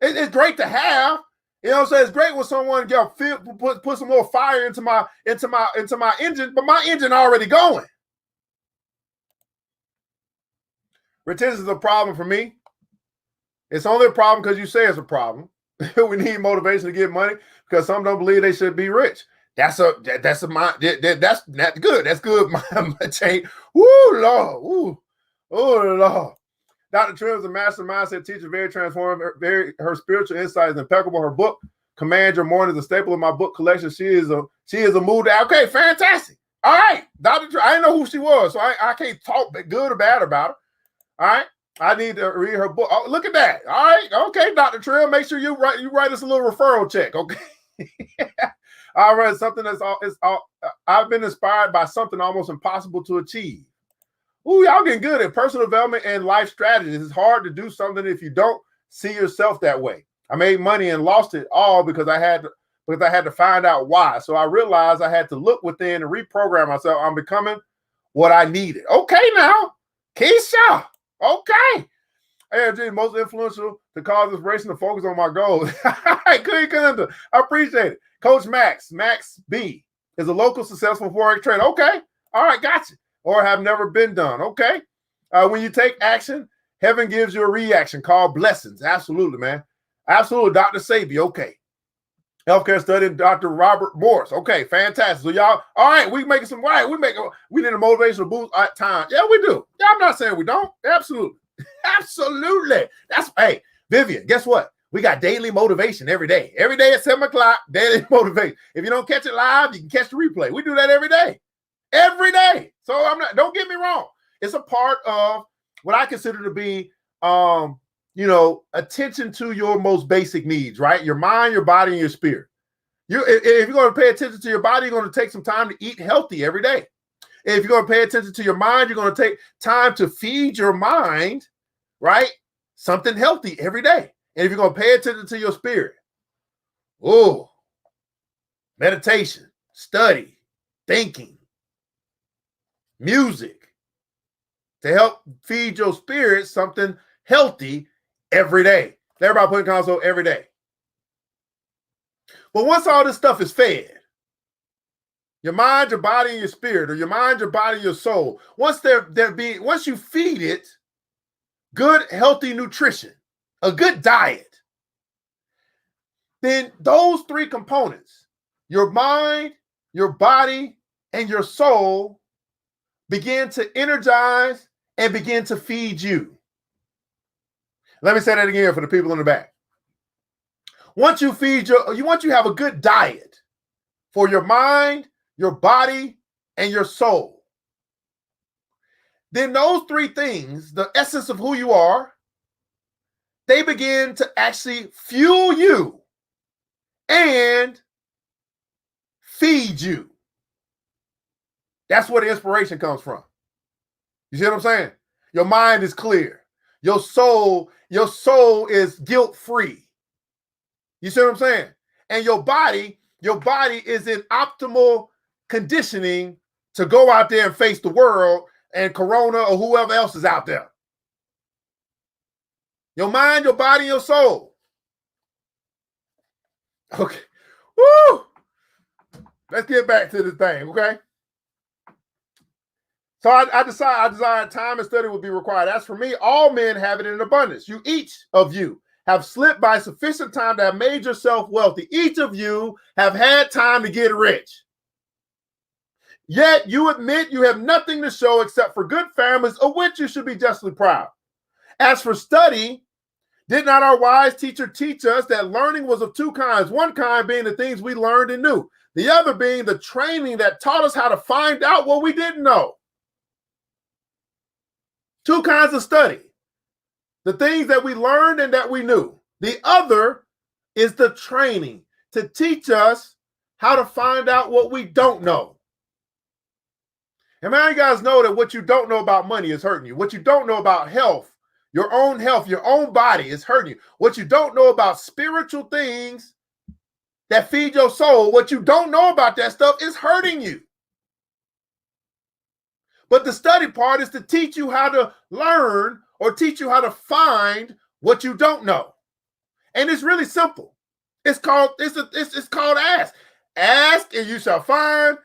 It's great to have. You know what I'm saying? It's great when someone put some more fire into my engine, but my engine already going. Retention is a problem for me. It's only a problem because you say it's a problem. We need motivation to get money because some don't believe they should be rich. That's not good. That's good. My chain. Woo, Lord. Woo. Oh, Lord. Dr. Trim is a master mindset teacher, very transformative. Her spiritual insight is impeccable. Her book, Command Your Morning, is a staple of my book collection. She is a mood. Okay, fantastic. All right, Dr. Trim. I didn't know who she was, so I can't talk good or bad about her. All right. I need to read her book. Oh, look at that. All right. Okay, Dr. Trill, make sure you write us a little referral check. Okay. All right. Something I've been inspired by something almost impossible to achieve. Ooh, y'all getting good at personal development and life strategies. It's hard to do something if you don't see yourself that way. I made money and lost it all because I had to find out why. So I realized I had to look within and reprogram myself. I'm becoming what I needed. Okay, now, Keisha. Okay. AFG, most influential to cause inspiration to focus on my goals. Good. I appreciate it. Coach Max B is a local successful Forex trader. Okay. All right. Gotcha. Or have never been done. Okay. When you take action, heaven gives you a reaction called blessings. Absolutely, man. Absolutely. Dr. Sebi. Okay. Healthcare study, Dr. Robert Morse. Okay, fantastic. So y'all, all right, we making some right. We need a motivational boost at time. Yeah, we do. Yeah, I'm not saying we don't. Absolutely. Absolutely. That's hey, Vivian, guess what? We got daily motivation every day. Every day at 7 o'clock, daily motivation. If you don't catch it live, you can catch the replay. We do that every day. Every day. So don't get me wrong. It's a part of what I consider to be attention to your most basic needs, right? Your mind, your body, and your spirit. If you're going to pay attention to your body, you're going to take some time to eat healthy every day. If you're going to pay attention to your mind, you're going to take time to feed your mind, right? Something healthy every day. And if you're going to pay attention to your spirit, meditation, study, thinking, music, to help feed your spirit something healthy every day. Everybody put in console every day. But once all this stuff is fed, your mind, your body, and your spirit, or your mind, your body, your soul, once you feed it good, healthy nutrition, a good diet, then those three components, your mind, your body, and your soul, begin to energize and begin to feed you. Let me say that again for the people in the back. Once you have a good diet for your mind, your body, and your soul, then those three things, the essence of who you are, they begin to actually fuel you and feed you. That's where the inspiration comes from. You see what I'm saying? Your mind is clear. Your soul is guilt-free. You see what I'm saying? And your body is in optimal conditioning to go out there and face the world and Corona or whoever else is out there. Your mind, your body, your soul. Okay. Woo! Let's get back to this thing, okay? So I desired time and study would be required. As for me, all men have it in abundance. Each of you have slipped by sufficient time to have made yourself wealthy. Each of you have had time to get rich. Yet you admit you have nothing to show except for good families, of which you should be justly proud. As for study, did not our wise teacher teach us that learning was of two kinds? One kind being the things we learned and knew. The other being the training that taught us how to find out what we didn't know. Two kinds of study. The things that we learned and that we knew. The other is the training to teach us how to find out what we don't know. And man, you guys know that what you don't know about money is hurting you. What you don't know about health, your own body is hurting you. What you don't know about spiritual things that feed your soul, what you don't know about that stuff is hurting you. But the study part is to teach you how to learn or teach you how to find what you don't know. And it's really simple. It's called ask. Ask and you shall find.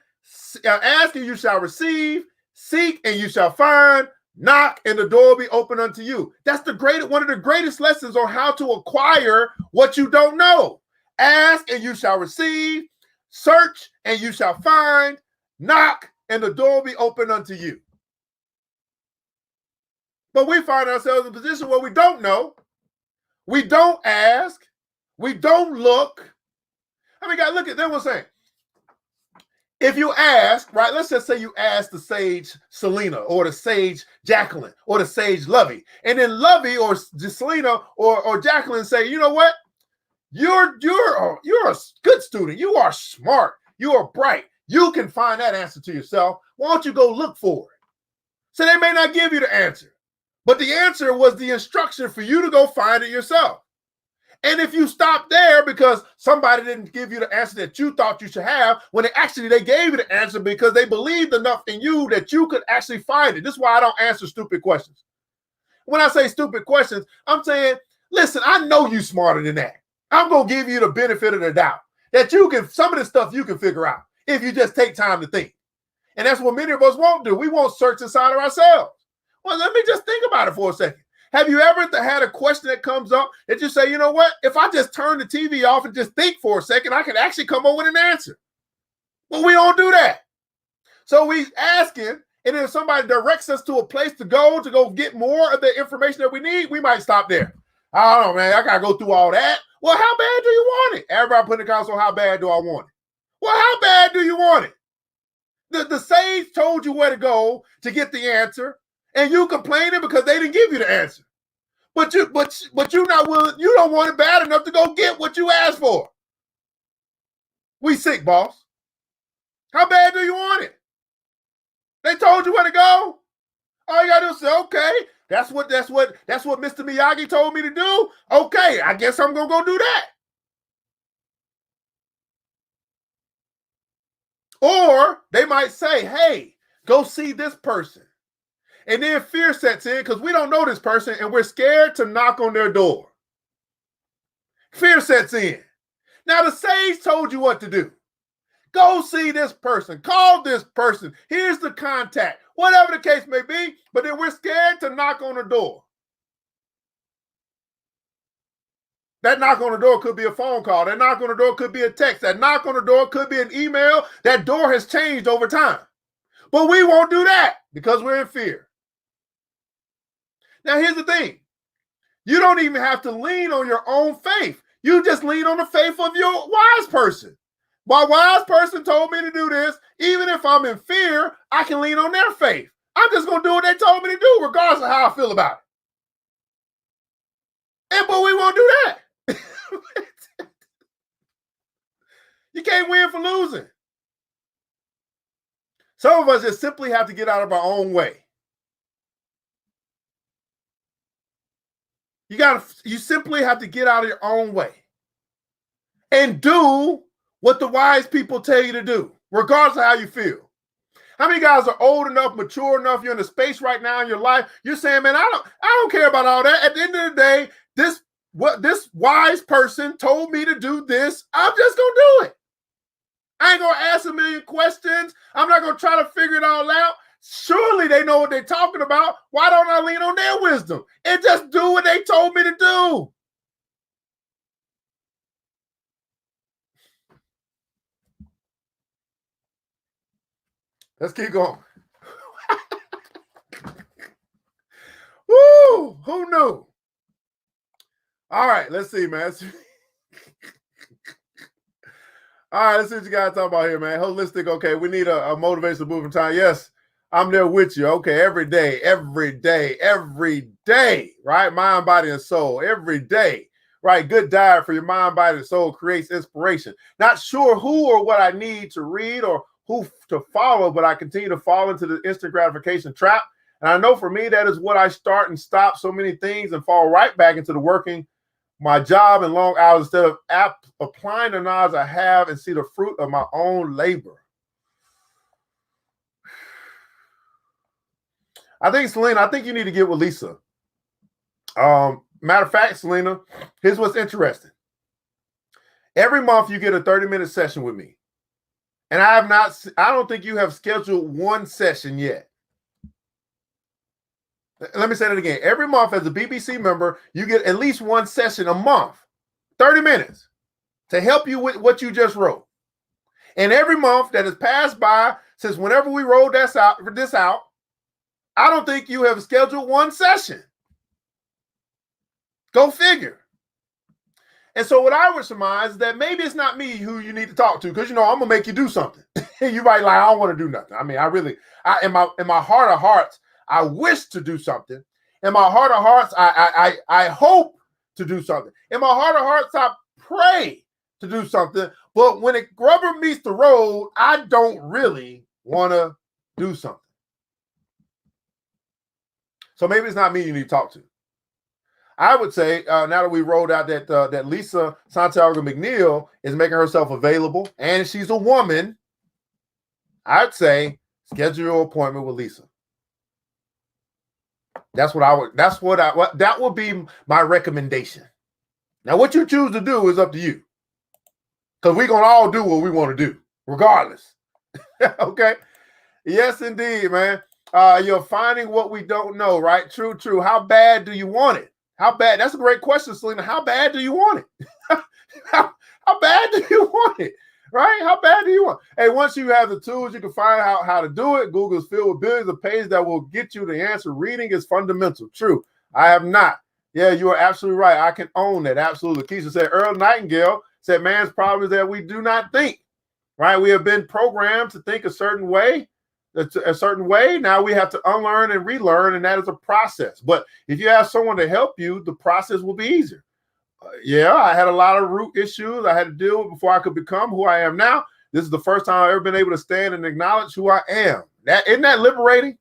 Ask and you shall receive. Seek and you shall find. Knock and the door will be open unto you. That's one of the greatest lessons on how to acquire what you don't know. Ask and you shall receive. Search and you shall find. Knock and the door will be open unto you. But we find ourselves in a position where we don't know. We don't ask. We don't look. I mean, guys, look at them. What's saying? If you ask, right, let's just say you ask the sage Selena or the sage Jacqueline or the sage Lovey, and then Lovey or Selena or Jacqueline say, you know what? You're a good student. You are smart. You are bright. You can find that answer to yourself. Why don't you go look for it? So they may not give you the answer, but the answer was the instruction for you to go find it yourself. And if you stop there because somebody didn't give you the answer that you thought you should have, when they gave you the answer because they believed enough in you that you could actually find it. This is why I don't answer stupid questions. When I say stupid questions, I'm saying, listen, I know you smarter than that. I'm going to give you the benefit of the doubt that some of this stuff you can figure out if you just take time to think. And that's what many of us won't do. We won't search inside of ourselves. Well, let me just think about it for a second. Have you ever had a question that comes up that you say, you know what? If I just turn the TV off and just think for a second, I can actually come up with an answer. But we don't do that. So we asking, and if somebody directs us to a place to go get more of the information that we need, we might stop there. I don't know, man. I got to go through all that. Well, how bad do you want it? Everybody put in the console, how bad do I want it? Well, how bad do you want it? The sage told you where to go to get the answer, and you complaining because they didn't give you the answer. But you're not willing, you don't want it bad enough to go get what you asked for. We sick, boss. How bad do you want it? They told you where to go. All you gotta do is say, okay, that's what Mr. Miyagi told me to do. Okay, I guess I'm gonna go do that. Or they might say, hey, go see this person. And then fear sets in because we don't know this person and we're scared to knock on their door. Fear sets in. Now the sage told you what to do. Go see this person. Call this person. Here's the contact. Whatever the case may be, but then we're scared to knock on the door. That knock on the door could be a phone call. That knock on the door could be a text. That knock on the door could be an email. That door has changed over time. But we won't do that because we're in fear. Now, here's the thing. You don't even have to lean on your own faith. You just lean on the faith of your wise person. My wise person told me to do this. Even if I'm in fear, I can lean on their faith. I'm just going to do what they told me to do, regardless of how I feel about it. But we won't do that. You can't win for losing. Some of us just simply have to get out of our own way. You simply have to get out of your own way and do what the wise people tell you to do, regardless of how you feel. How many guys are old enough, mature enough, you're in a space right now in your life, you're saying, man, I don't care about all that. At the end of the day, this wise person told me to do this, I'm just gonna do it. I ain't gonna ask a million questions. I'm not gonna try to figure it all out. Surely they know what they're talking about. Why don't I lean on their wisdom and just do what they told me to do? Let's keep going. Woo! Who knew? All right, let's see, man. All right, let's see what you guys talking about here, man. Holistic, okay, we need a motivational moving time. Yes, I'm there with you. Okay, every day, right? Mind, body, and soul, every day, right? Good diet for your mind, body, and soul creates inspiration. Not sure who or what I need to read or who to follow, but I continue to fall into the instant gratification trap. And I know for me, that is what I start and stop so many things and fall right back into the working my job and long hours instead of applying the knowledge I have and see the fruit of my own labor. I think, Selena, you need to get with Lisa. Matter of fact, Selena, here's what's interesting. Every month you get a 30-minute session with me. And I don't think you have scheduled one session yet. Let me say that again. Every month as a BBC member, you get at least one session a month, 30 minutes, to help you with what you just wrote. And every month that has passed by since whenever we rolled this out, I don't think you have scheduled one session. Go figure. And so what I would surmise is that maybe it's not me who you need to talk to, because, I'm going to make you do something. You might like, I don't want to do nothing. I mean, in my heart of hearts, I wish to do something. In my heart of hearts, I hope to do something. In my heart of hearts, I pray to do something. But when it rubber meets the road, I don't really want to do something. So maybe it's not me you need to talk to. I would say, now that we rolled out that Lisa Santiago McNeil is making herself available and she's a woman, I'd say schedule your appointment with Lisa. That would be my recommendation. Now, what you choose to do is up to you, because we're going to all do what we want to do, regardless. Okay? Yes, indeed, man. You're finding what we don't know, right? True, true. How bad do you want it? How bad? That's a great question, Selena. How bad do you want it? how bad do you want it? Right? How bad do you want? Hey, once you have the tools, you can find out how to do it. Google's filled with billions of pages that will get you the answer. Reading is fundamental. True. I have not. Yeah, you are absolutely right. I can own that. Absolutely. Keisha said, Earl Nightingale said, man's problem is that we do not think, right? We have been programmed to think a certain way. Now we have to unlearn and relearn, and that is a process. But if you have someone to help you, the process will be easier. Yeah, I had a lot of root issues I had to deal with before I could become who I am now. This is the first time I've ever been able to stand and acknowledge who I am. Isn't that liberating?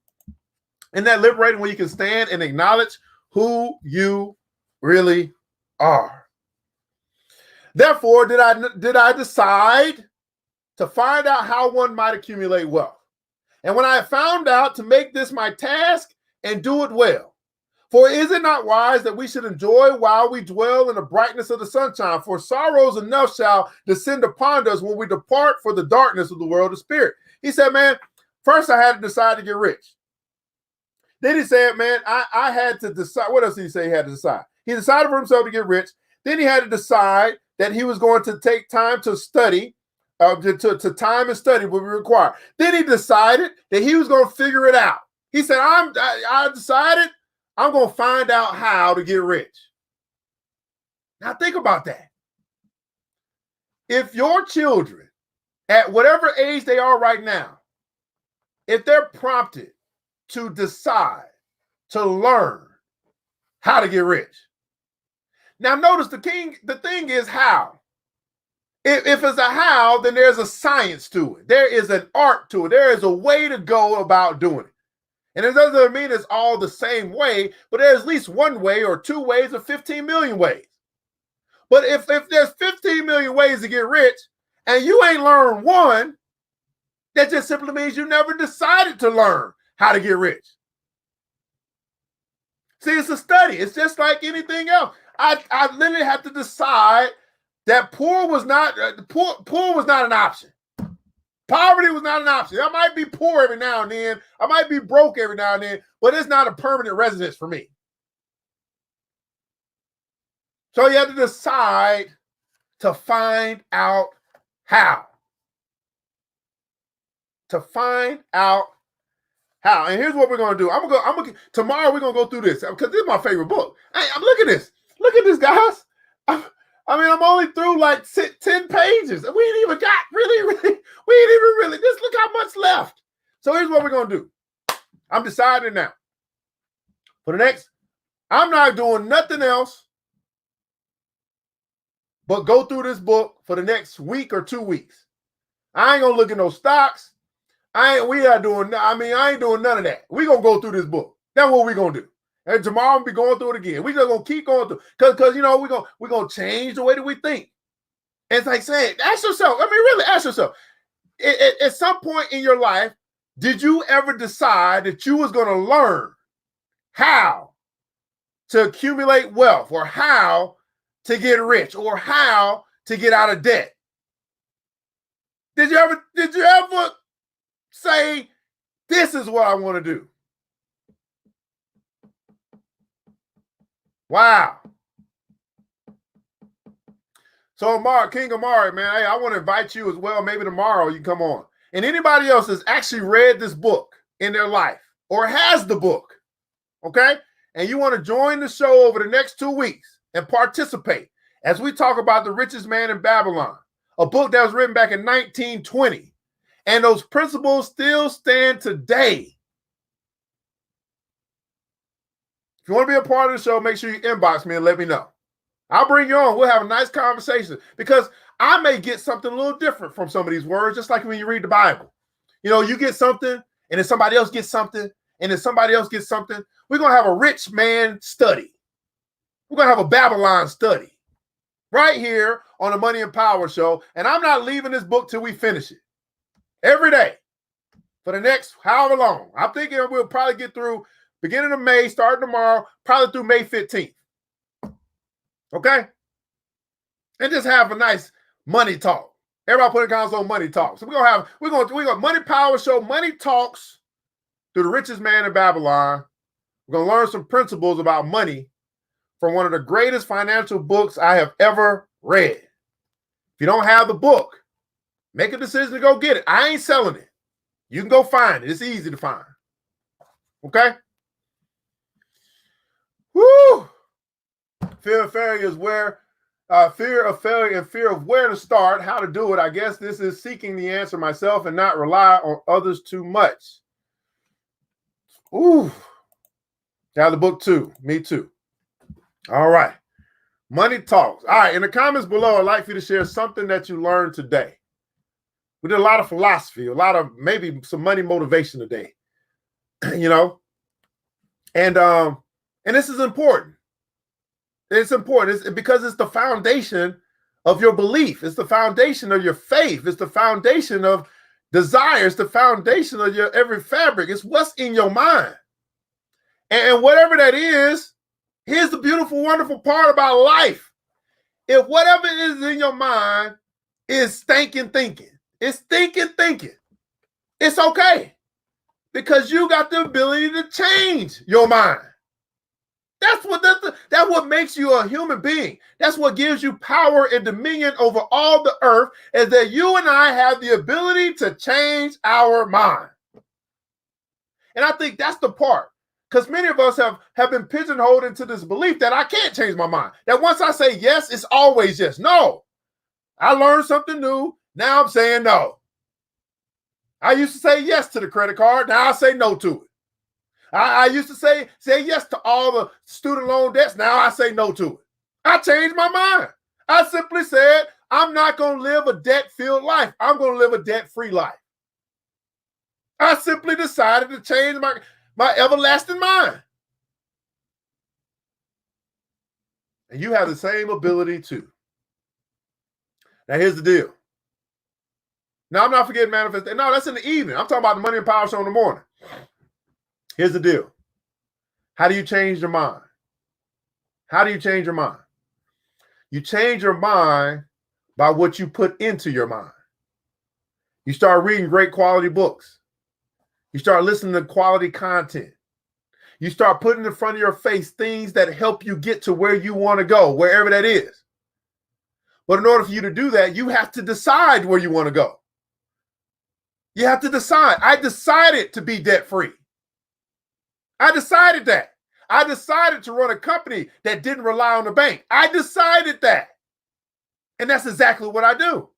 Isn't that liberating when you can stand and acknowledge who you really are? Therefore, did I decide to find out how one might accumulate wealth. And when I found out, to make this my task and do it well. For is it not wise that we should enjoy while we dwell in the brightness of the sunshine? For sorrows enough shall descend upon us when we depart for the darkness of the world of spirit. He said, man, first I had to decide to get rich. Then he said, man, I had to decide. What else did he say he had to decide? He decided for himself to get rich. Then he had to decide that he was going to take time to study, to time and study would be required. Then he decided that he was going to figure it out. He said, I decided I'm going to find out how to get rich. Now think about that. If your children, at whatever age they are right now, if they're prompted to decide to learn how to get rich. Now notice the thing is how. If it's a how, then there's a science to it. There is an art to it. There is a way to go about doing it. And it doesn't mean it's all the same way, but there's at least one way or two ways or 15 million ways. But if there's 15 million ways to get rich and you ain't learned one, that just simply means you never decided to learn how to get rich. See, it's a study. It's just like anything else. I literally had to decide that poor was not an option. Poverty was not an option. I might be poor every now and then. I might be broke every now and then, but it's not a permanent residence for me. So you have to decide to find out how. To find out how. And here's what we're going to do. Tomorrow we're going to go through this because this is my favorite book. Hey, look at this. Look at this, guys. I'm only through like 10 pages. We ain't even got really, just look how much left. So here's what we're going to do. I'm deciding now. For the next, I'm not doing nothing else but go through this book for the next week or 2 weeks. I ain't going to look at no stocks. I ain't doing none of that. We're going to go through this book. That's what we're going to do. And tomorrow we'll be going through it again. We're just going to keep going through because we're going to change the way that we think. And it's like saying, ask yourself, really ask yourself, at some point in your life, did you ever decide that you was going to learn how to accumulate wealth or how to get rich or how to get out of debt? Did you ever say, this is what I want to do? Wow. So King Amari, man, hey, I want to invite you as well. Maybe tomorrow you come on. And anybody else has actually read this book in their life or has the book, okay? And you want to join the show over the next 2 weeks and participate as we talk about The Richest Man in Babylon, a book that was written back in 1920. And those principles still stand today. If you want to be a part of the show, make sure you inbox me and let me know. I'll bring you on. We'll have a nice conversation because I may get something a little different from some of these words, just like when you read the Bible. You get something, and then somebody else gets something, and then somebody else gets something. We're going to have a rich man study. We're going to have a Babylon study right here on the Money and Power Show, and I'm not leaving this book till we finish it. Every day for the next however long. I'm thinking we'll probably get through beginning of May, starting tomorrow, probably through May 15th. Okay? And just have a nice money talk. Everybody put in comments on money talk. So we're gonna Money Power Show, Money Talks through The Richest Man in Babylon. We're going to learn some principles about money from one of the greatest financial books I have ever read. If you don't have the book, make a decision to go get it. I ain't selling it. You can go find it. It's easy to find. Okay? Woo! Fear of failure is where fear of failure and fear of where to start, how to do it. I guess this is seeking the answer myself and not rely on others too much. Ooh. Got the book too. Me too. All right. Money talks. All right. In the comments below, I'd like for you to share something that you learned today. We did a lot of philosophy, a lot of maybe some money motivation today. You know? And this is important. It's important. It's because it's the foundation of your belief. It's the foundation of your faith. It's the foundation of desire. It's the foundation of your every fabric. It's what's in your mind. And whatever that is, here's the beautiful, wonderful part about life. If whatever is in your mind is thinking, it's thinking, it's okay. Because you got the ability to change your mind. That's what makes you a human being. That's what gives you power and dominion over all the earth, is that you and I have the ability to change our mind. And I think that's the part, because many of us have been pigeonholed into this belief that I can't change my mind. That once I say yes, it's always yes. No, I learned something new. Now I'm saying no. I used to say yes to the credit card. Now I say no to it. I used to say yes to all the student loan debts. Now I say no to it. I changed my mind. I simply said, I'm not going to live a debt-filled life. I'm going to live a debt-free life. I simply decided to change my everlasting mind. And you have the same ability too. Now here's the deal. Now I'm not forgetting manifestation. No, that's in the evening. I'm talking about the Money and Power Show in the morning. Here's the deal. How do you change your mind? How do you change your mind? You change your mind by what you put into your mind. You start reading great quality books. You start listening to quality content. You start putting in front of your face things that help you get to where you want to go, wherever that is. But in order for you to do that, you have to decide where you want to go. You have to decide. I decided to be debt-free. I decided that. I decided to run a company that didn't rely on the bank. I decided that. And that's exactly what I do.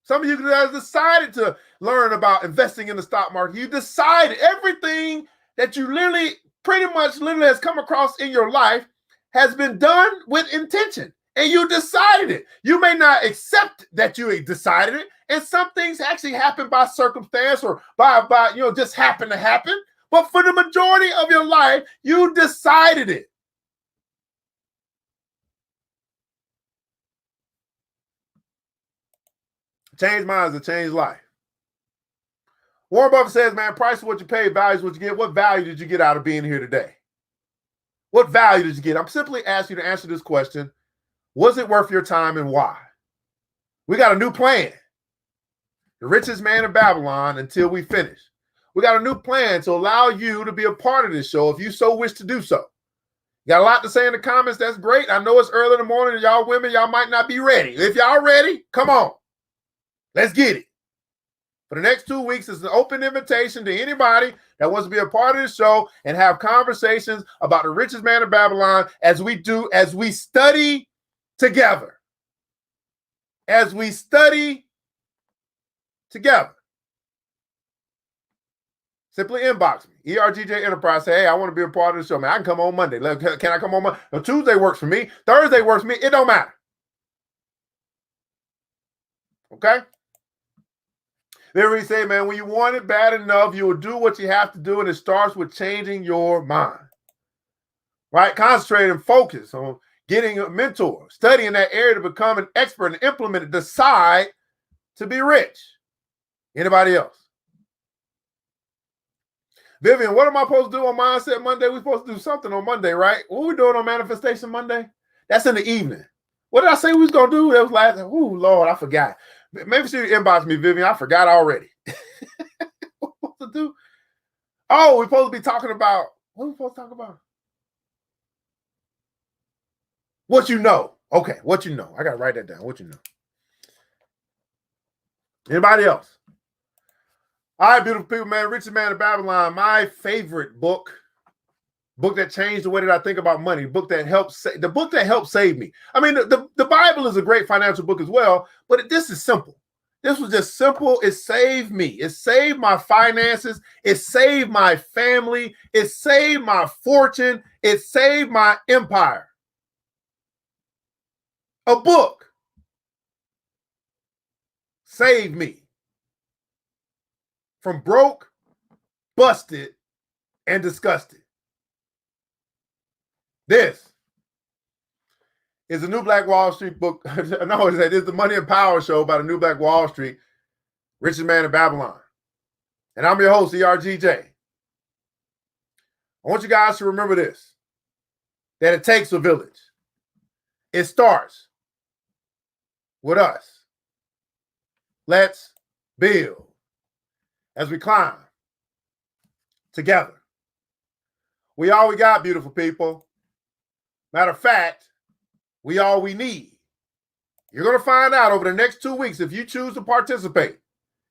Some of you guys decided to learn about investing in the stock market. You decided everything that you pretty much has come across in your life has been done with intention. And you decided it. You may not accept that you decided it. And some things actually happen by circumstance or by just happen to happen. But for the majority of your life, you decided it. Change minds to change life. Warren Buffett says, man, price is what you pay, value is what you get. What value did you get out of being here today? What value did you get? I'm simply asking you to answer this question. Was it worth your time and why? We got a new plan. The Richest Man in Babylon until we finish. We got a new plan to allow you to be a part of this show if you so wish to do so. You got a lot to say in the comments. That's great. I know it's early in the morning and y'all women, y'all might not be ready. If y'all ready, come on. Let's get it. For the next 2 weeks, it's an open invitation to anybody that wants to be a part of the show and have conversations about the Richest Man in Babylon as we study together. As we study together. Simply inbox me. ERGJ Enterprise. Say, hey, I want to be a part of the show, man. I can come on Monday. Can I come on Monday? No, Tuesday works for me. Thursday works for me. It don't matter. Okay? Then we say, man, when you want it bad enough, you will do what you have to do, and it starts with changing your mind. Right? Concentrate and focus on getting a mentor, studying that area to become an expert and implement it. Decide to be rich. Anybody else? Vivian, what am I supposed to do on Mindset Monday? We're supposed to do something on Monday, right? What are we doing on Manifestation Monday? That's in the evening. What did I say we was going to do? That was last. Oh, Lord, I forgot. Maybe she inbox me, Vivian. I forgot already. Oh, we're supposed to be talking about, what are we supposed to talk about? What you know. Okay, what you know. I got to write that down. What you know. Anybody else? All right, beautiful people, man. Richest Man of Babylon, my favorite book that changed the way that I think about money, the book that helped save me. I mean, the Bible is a great financial book as well, but this is simple. This was just simple. It saved me. It saved my finances. It saved my family. It saved my fortune. It saved my empire. A book saved me from broke, busted, and disgusted. This is the New Black Wall Street book. No, it's the Money and Power Show by the New Black Wall Street, Richest Man of Babylon. And I'm your host, ERGJ. I want you guys to remember this, that it takes a village. It starts with us. Let's build as we climb together. We all we got, beautiful people. Matter of fact, we all we need. You're going to find out over the next 2 weeks if you choose to participate.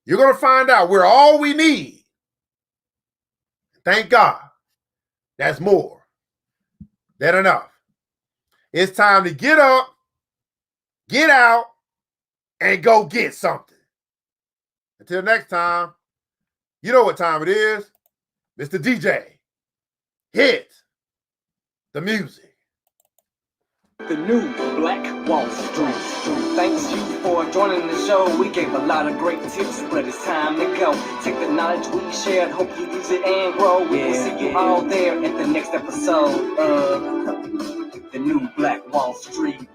You're going to find out we're all we need. Thank God. That's more than enough. It's time to get up, get out, and go get something. Until next time, you know what time it is. Mr. DJ, hit the music. The New Black Wall Street. Thanks you for joining the show. We gave a lot of great tips, but it's time to go. Take the knowledge we shared, hope you use it and grow. We will see you all there at the next episode of The New Black Wall Street.